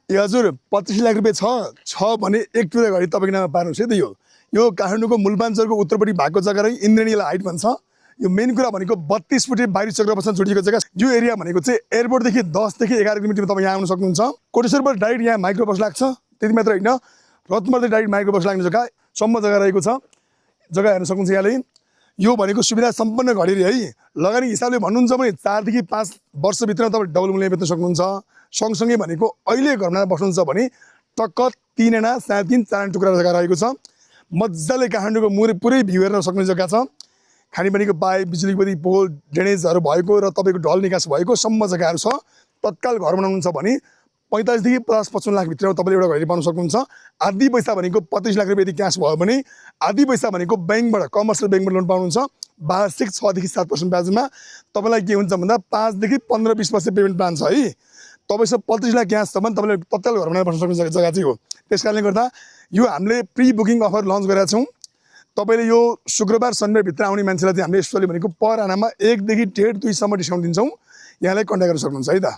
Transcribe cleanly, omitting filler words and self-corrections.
ए हजुर 25 लाख रुपैयाँ छ भने एक टुरा घडी तपाईँको नाममा पार्नुहोस् है त यो काठमाडौँको मूलपाञ्चरको उत्तरपट्टि भएको जग्गा र इन्द्रेणीलाई हाइट भन्छ यो मेन कुरा भनेको 32 फुटे बाहिरी चक्रवातसँग जोडिएको जग्गा यो एरिया भनेको चाहिँ एयरपोर्टदेखि 10 देखि 11 किलोमिटरमा तपाईँ यहाँ आउन सक्नुहुन्छ कोटेश्वरबाट डाइरेक्ट यहाँ माइक्रो बस लाग्छ त्यति मात्र होइन रत्नगरदेखि डाइरेक्ट माइक्रो बस लाग्ने जग्गासम्म जग्गा रहेको छ जग्गा हेर्न सक्नुहुन्छ यहाँले यो भनेको सुविधा सम्पन्न घडी है लगानी हिसाबले भन्नुहुन्छ भने 4 देखि 5 वर्षभित्र तपाईँ डबल मूल्य बेच्न सक्नुहुन्छ सँगसँगै भनेको अहिले घरमा बस्नुहुन्छ भने टक्क 3 आना 3.5 4 आना टुक्रा जग्गा रहेको छ मजाले काठमाडौँको पुरै भ्यू हेर्न सक्ने जग्गा छ खानेपानीको पाइप बिजुली बत्ती पोल ड्रेनेजहरू भएको र तपाईँको ढल निकास भएको सम्म जग्गाहरू छ तत्काल घर बनाउनुहुन्छ भने 45 देखि 55 लाख भित्र तपाईँले एउटा घडी पाउन सक्नुहुन्छ आधी पैसा भनेको 25 लाख रुपैयाँ यदि क्यास भयो भने आधी पैसा भनेको ब्याङ्कबाट कमर्सियल ब्याङ्कबाट लोन पाउनुहुन्छ वार्षिक 6 देखि 7% ब्याजमा तपाईँलाई के हुन्छ भन्दा 5 देखि 15-20% पेमेन्ट प्लान छ है तपाईँसँग 25 लाख क्यास छ भने तपाईँले तत्काल घर बनाएर बस्न सक्ने जग्गा चाहिँ हो त्यस कारणले गर्दा यो हामीले प्री बुकिङ अफर लन्च गरेका छौँ तपाईँले यो शुक्रबार शनिबारभित्र आउने मान्छेलाई चाहिँ हामीले यसले भनेको पर आनामा 1 देखि 1.5-2 सम्म डिस्काउन्ट दिन्छौँ यहाँलाई कन्ट्याक्ट गर्न सक्नुहुन्छ है त